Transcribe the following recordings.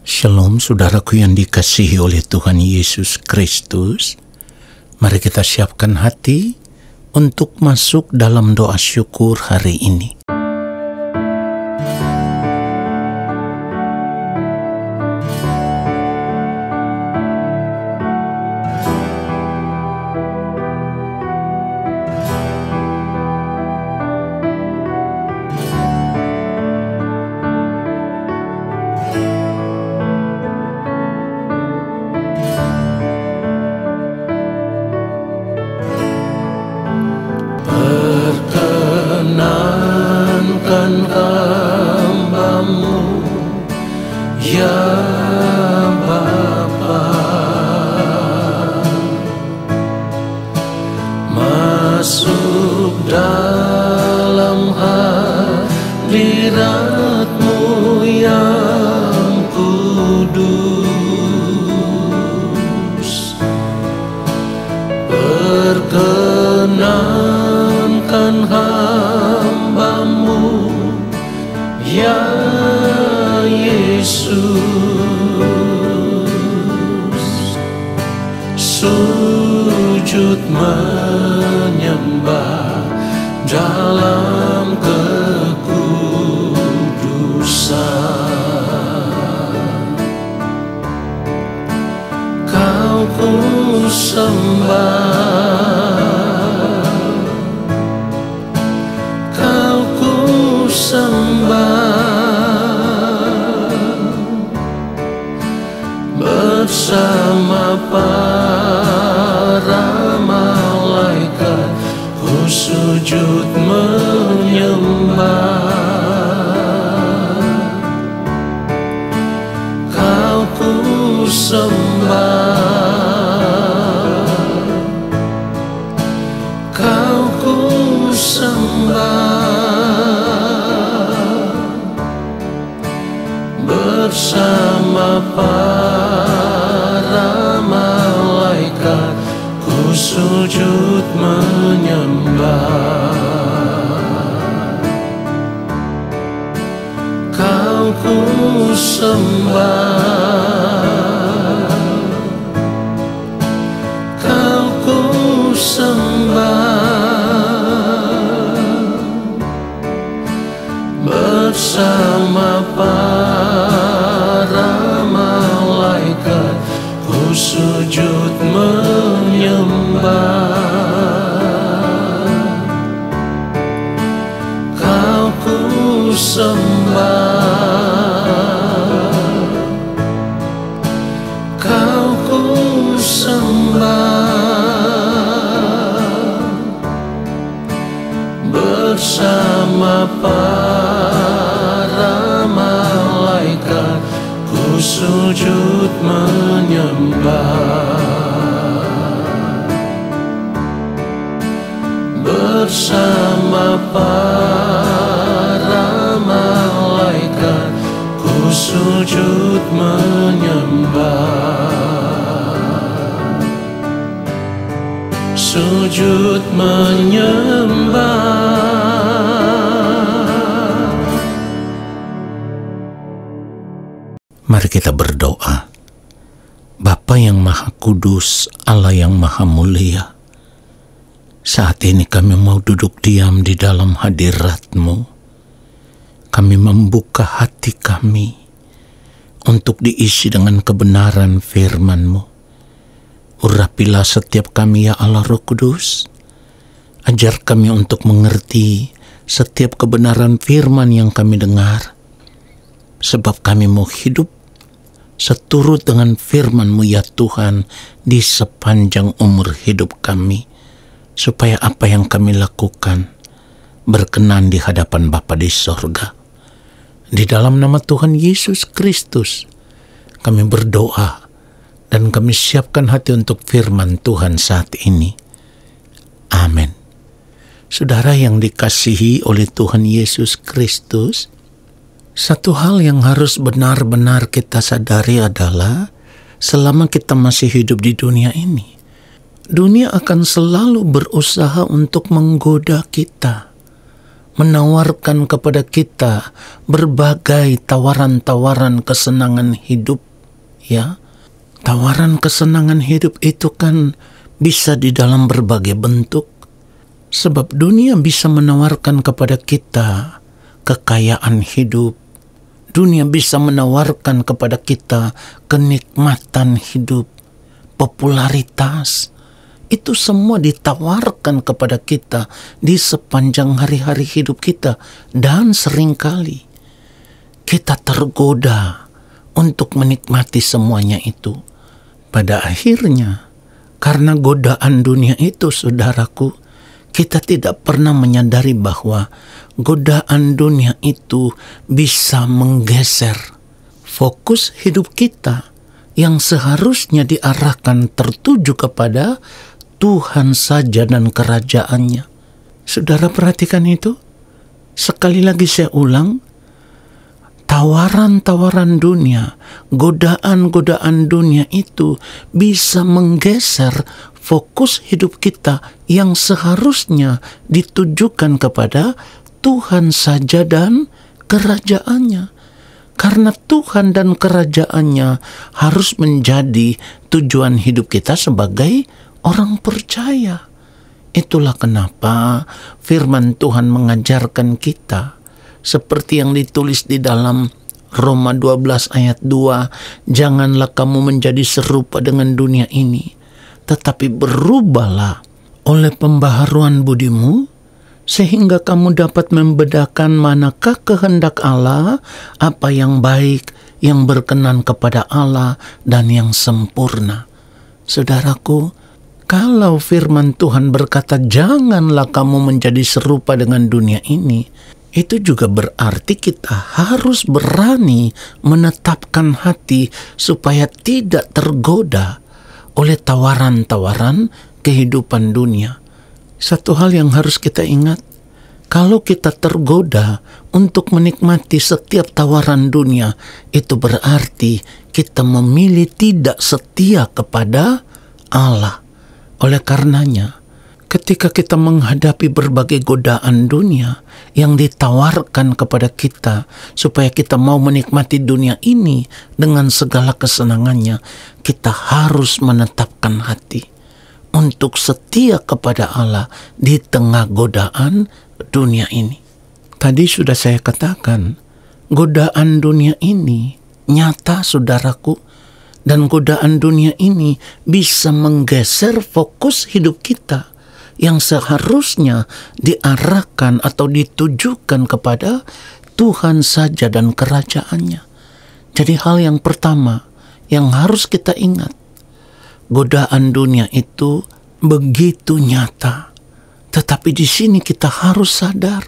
Shalom saudaraku yang dikasihi oleh Tuhan Yesus Kristus. Mari kita siapkan hati untuk masuk dalam doa syukur hari ini. Perkenankan hamba-Mu, ya Bapa, masuk dalam hadirat-Mu yang kudus. Perkenankan hamba-Mu, ya Yesus, sujud menyembah dalam kekudusan. Kau ku sembah, Kau ku sembah, bersama para malaikat ku sujud menyembah. Kau ku sembah, Kau ku sembah, bersama para malaikat ku sujud menyembah. Kau ku sembah, Kau ku sembah, bersama para malaikat ku sujud menyembah. Kau ku sembah, Kau ku sembah, bersama para malaikat ku sujud menyembah. Bersama para malaikat ku sujud menyembah. Sujud menyembah. Mari kita berdoa. Bapa yang Maha Kudus, Allah yang Maha Mulia, saat ini kami mau duduk diam di dalam hadirat-Mu. Kami membuka hati kami untuk diisi dengan kebenaran firman-Mu. Urapilah setiap kami ya Allah Roh Kudus. Ajar kami untuk mengerti setiap kebenaran firman yang kami dengar. Sebab kami mau hidup seturut dengan firman-Mu ya Tuhan di sepanjang umur hidup kami. Supaya apa yang kami lakukan berkenan di hadapan Bapa di sorga. Di dalam nama Tuhan Yesus Kristus kami berdoa dan kami siapkan hati untuk firman Tuhan saat ini. Amin. Saudara yang dikasihi oleh Tuhan Yesus Kristus, satu hal yang harus benar-benar kita sadari adalah selama kita masih hidup di dunia ini, dunia akan selalu berusaha untuk menggoda kita, menawarkan kepada kita berbagai tawaran-tawaran kesenangan hidup, ya. Tawaran kesenangan hidup itu kan bisa di dalam berbagai bentuk. Sebab dunia bisa menawarkan kepada kita kekayaan hidup. Dunia bisa menawarkan kepada kita kenikmatan hidup, popularitas. Itu semua ditawarkan kepada kita di sepanjang hari-hari hidup kita. Dan seringkali kita tergoda untuk menikmati semuanya itu. Pada akhirnya, karena godaan dunia itu, saudaraku, kita tidak pernah menyadari bahwa godaan dunia itu bisa menggeser fokus hidup kita yang seharusnya diarahkan tertuju kepada Tuhan saja dan kerajaannya. Saudara perhatikan itu. Sekali lagi saya ulang, tawaran-tawaran dunia, godaan-godaan dunia itu bisa menggeser fokus hidup kita yang seharusnya ditujukan kepada Tuhan saja dan kerajaannya. Karena Tuhan dan kerajaannya harus menjadi tujuan hidup kita sebagai orang percaya. Itulah kenapa firman Tuhan mengajarkan kita seperti yang ditulis di dalam Roma 12 ayat 2, janganlah kamu menjadi serupa dengan dunia ini, tetapi berubahlah oleh pembaharuan budimu, sehingga kamu dapat membedakan manakah kehendak Allah, apa yang baik, yang berkenan kepada Allah, dan yang sempurna. Saudaraku, kalau firman Tuhan berkata janganlah kamu menjadi serupa dengan dunia ini, itu juga berarti kita harus berani menetapkan hati supaya tidak tergoda oleh tawaran-tawaran kehidupan dunia. Satu hal yang harus kita ingat, kalau kita tergoda untuk menikmati setiap tawaran dunia, itu berarti kita memilih tidak setia kepada Allah. Oleh karenanya, ketika kita menghadapi berbagai godaan dunia yang ditawarkan kepada kita supaya kita mau menikmati dunia ini dengan segala kesenangannya, kita harus menetapkan hati untuk setia kepada Allah di tengah godaan dunia ini. Tadi sudah saya katakan, godaan dunia ini nyata, saudaraku. Dan godaan dunia ini bisa menggeser fokus hidup kita yang seharusnya diarahkan atau ditujukan kepada Tuhan saja dan kerajaannya. Jadi hal yang pertama yang harus kita ingat, godaan dunia itu begitu nyata. Tetapi di sini kita harus sadar,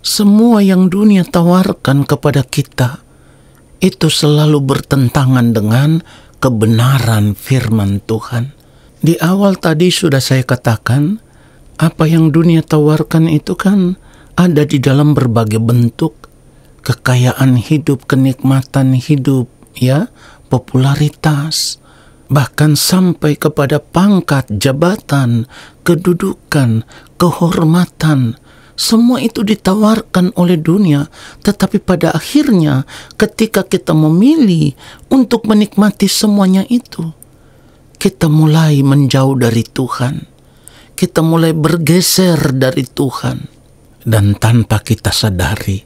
semua yang dunia tawarkan kepada kita itu selalu bertentangan dengan kebenaran firman Tuhan. Di awal tadi sudah saya katakan, apa yang dunia tawarkan itu kan ada di dalam berbagai bentuk. Kekayaan hidup, kenikmatan hidup, ya, popularitas, bahkan sampai kepada pangkat, jabatan, kedudukan, kehormatan. Semua itu ditawarkan oleh dunia, tetapi pada akhirnya ketika kita memilih untuk menikmati semuanya itu, kita mulai menjauh dari Tuhan. Kita mulai bergeser dari Tuhan. Dan tanpa kita sadari,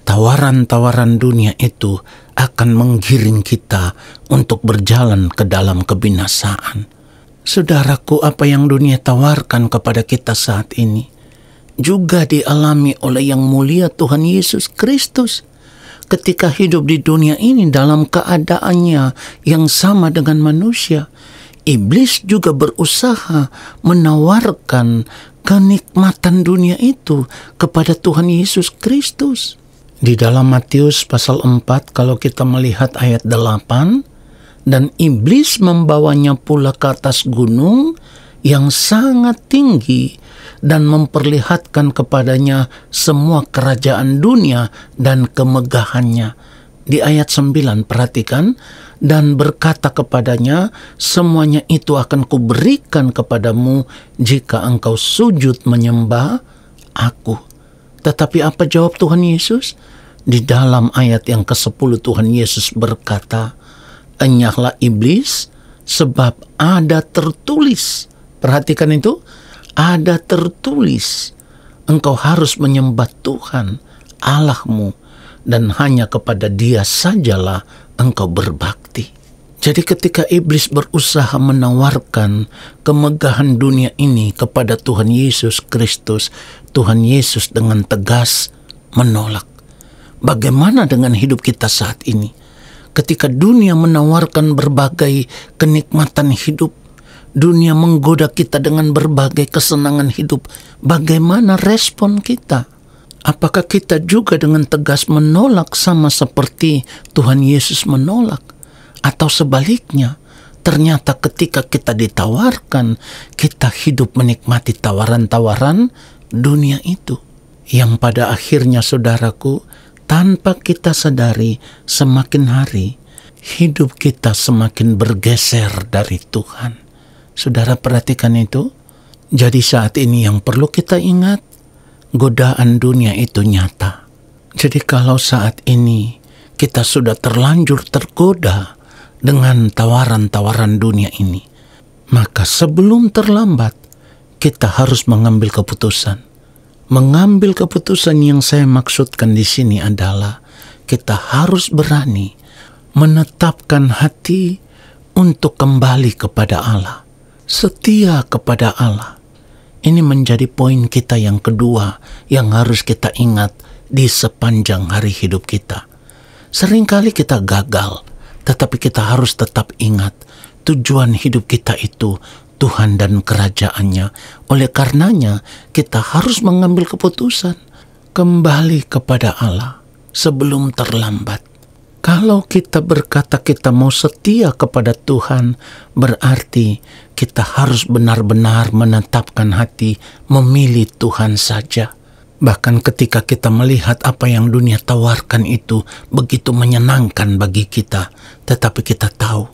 tawaran-tawaran dunia itu akan menggiring kita untuk berjalan ke dalam kebinasaan. Saudaraku, apa yang dunia tawarkan kepada kita saat ini juga dialami oleh yang mulia Tuhan Yesus Kristus ketika hidup di dunia ini dalam keadaannya yang sama dengan manusia. Iblis juga berusaha menawarkan kenikmatan dunia itu kepada Tuhan Yesus Kristus. Di dalam Matius pasal 4 kalau kita melihat ayat 8, dan iblis membawanya pula ke atas gunung yang sangat tinggi dan memperlihatkan kepadanya semua kerajaan dunia dan kemegahannya. Di ayat 9 perhatikan, dan berkata kepadanya, semuanya itu akan kuberikan kepadamu jika engkau sujud menyembah aku. Tetapi apa jawab Tuhan Yesus? Di dalam ayat yang ke-10 Tuhan Yesus berkata, "Enyahlah iblis, sebab ada tertulis." Perhatikan itu, ada tertulis, engkau harus menyembah Tuhan Allahmu dan hanya kepada Dia sajalah engkau berbakti. Jadi ketika iblis berusaha menawarkan kemegahan dunia ini kepada Tuhan Yesus Kristus, Tuhan Yesus dengan tegas menolak. Bagaimana dengan hidup kita saat ini? Ketika dunia menawarkan berbagai kenikmatan hidup, dunia menggoda kita dengan berbagai kesenangan hidup, bagaimana respon kita? Apakah kita juga dengan tegas menolak sama seperti Tuhan Yesus menolak? Atau sebaliknya, ternyata ketika kita ditawarkan, kita hidup menikmati tawaran-tawaran dunia itu. Yang pada akhirnya, saudaraku, tanpa kita sadari, semakin hari, hidup kita semakin bergeser dari Tuhan. Saudara perhatikan itu. Jadi saat ini yang perlu kita ingat, godaan dunia itu nyata. Jadi kalau saat ini kita sudah terlanjur tergoda dengan tawaran-tawaran dunia ini, maka sebelum terlambat kita harus mengambil keputusan. Mengambil keputusan yang saya maksudkan di sini adalah kita harus berani menetapkan hati untuk kembali kepada Allah, setia kepada Allah. Ini menjadi poin kita yang kedua yang harus kita ingat di sepanjang hari hidup kita. Seringkali kita gagal, tetapi kita harus tetap ingat tujuan hidup kita itu Tuhan dan kerajaannya. Oleh karenanya kita harus mengambil keputusan kembali kepada Allah sebelum terlambat. Kalau kita berkata kita mau setia kepada Tuhan, berarti kita harus benar-benar menetapkan hati memilih Tuhan saja. Bahkan ketika kita melihat apa yang dunia tawarkan itu begitu menyenangkan bagi kita, tetapi kita tahu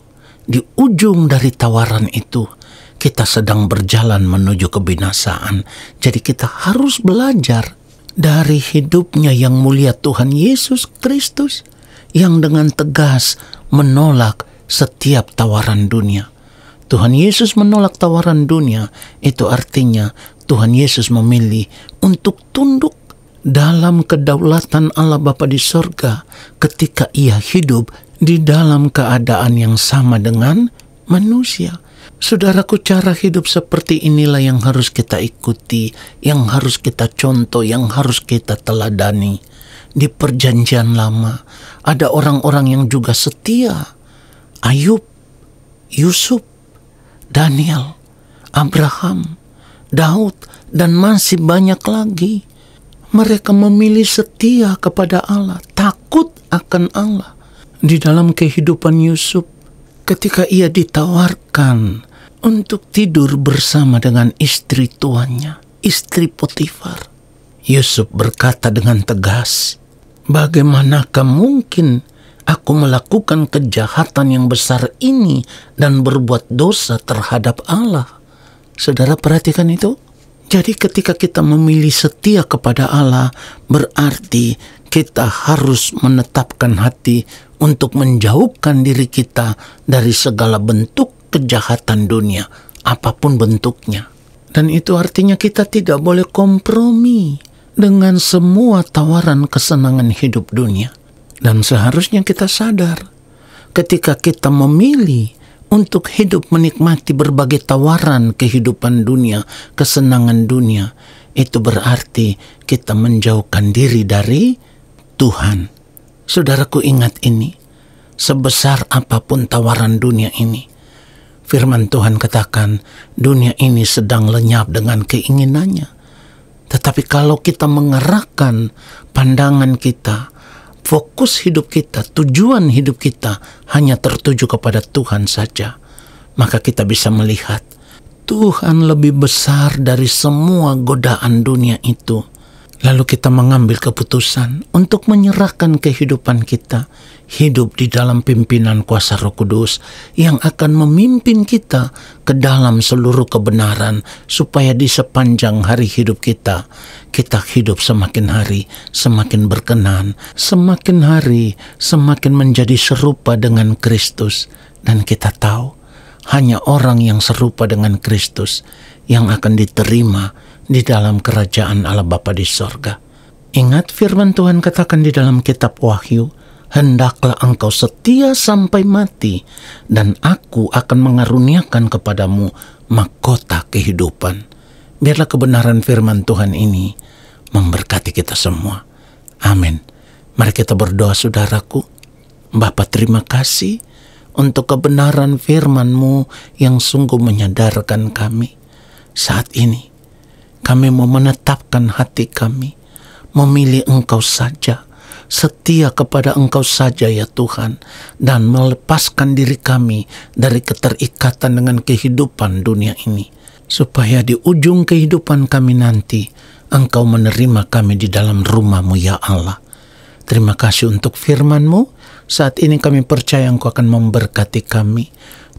di ujung dari tawaran itu kita sedang berjalan menuju kebinasaan. Jadi kita harus belajar dari hidupnya yang mulia Tuhan Yesus Kristus yang dengan tegas menolak setiap tawaran dunia. Tuhan Yesus menolak tawaran dunia, itu artinya Tuhan Yesus memilih untuk tunduk dalam kedaulatan Allah Bapa di sorga ketika Ia hidup di dalam keadaan yang sama dengan manusia. Saudaraku, cara hidup seperti inilah yang harus kita ikuti, yang harus kita contoh, yang harus kita teladani. Di perjanjian lama ada orang-orang yang juga setia. Ayub, Yusuf, Daniel, Abraham, Daud, dan masih banyak lagi. Mereka memilih setia kepada Allah, takut akan Allah. Di dalam kehidupan Yusuf, ketika ia ditawarkan untuk tidur bersama dengan istri tuannya, istri Potifar, Yusuf berkata dengan tegas, "Bagaimanakah mungkin aku melakukan kejahatan yang besar ini dan berbuat dosa terhadap Allah?" Saudara perhatikan itu. Jadi ketika kita memilih setia kepada Allah, berarti kita harus menetapkan hati untuk menjauhkan diri kita dari segala bentuk kejahatan dunia, apapun bentuknya. Dan itu artinya kita tidak boleh kompromi dengan semua tawaran kesenangan hidup dunia. Dan seharusnya kita sadar, ketika kita memilih untuk hidup menikmati berbagai tawaran kehidupan dunia, kesenangan dunia, itu berarti kita menjauhkan diri dari Tuhan. Saudaraku, ingat ini, sebesar apapun tawaran dunia ini, firman Tuhan katakan, dunia ini sedang lenyap dengan keinginannya. Tetapi kalau kita mengerahkan pandangan kita, fokus hidup kita, tujuan hidup kita hanya tertuju kepada Tuhan saja, maka kita bisa melihat Tuhan lebih besar dari semua godaan dunia itu. Lalu kita mengambil keputusan untuk menyerahkan kehidupan kita, hidup di dalam pimpinan kuasa Roh Kudus yang akan memimpin kita ke dalam seluruh kebenaran, supaya di sepanjang hari hidup kita hidup semakin hari semakin berkenan, semakin hari semakin menjadi serupa dengan Kristus. Dan kita tahu, hanya orang yang serupa dengan Kristus yang akan diterima di dalam kerajaan Allah Bapa di sorga. Ingat firman Tuhan katakan di dalam kitab Wahyu, hendaklah engkau setia sampai mati, dan aku akan mengaruniakan kepadamu mahkota kehidupan. Biarlah kebenaran firman Tuhan ini memberkati kita semua. Amin. Mari kita berdoa, saudaraku. Bapa, terima kasih untuk kebenaran firman-Mu yang sungguh menyadarkan kami. Saat ini kami mau menetapkan hati kami, memilih Engkau saja, setia kepada Engkau saja ya Tuhan, dan melepaskan diri kami dari keterikatan dengan kehidupan dunia ini, supaya di ujung kehidupan kami nanti Engkau menerima kami di dalam rumah-Mu ya Allah. Terima kasih untuk firman-Mu. Saat ini kami percaya Engkau akan memberkati kami.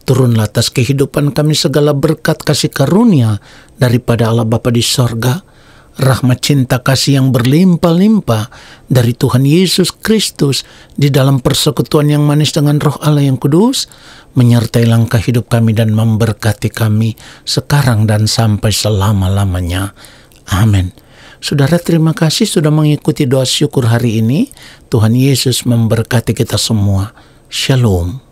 Turunlah atas kehidupan kami segala berkat kasih karunia daripada Allah Bapa di sorga, rahmat cinta kasih yang berlimpah-limpah dari Tuhan Yesus Kristus di dalam persekutuan yang manis dengan Roh Allah yang kudus, menyertai langkah hidup kami dan memberkati kami sekarang dan sampai selama-lamanya. Amin. Saudara, terima kasih sudah mengikuti doa syukur hari ini. Tuhan Yesus memberkati kita semua. Shalom.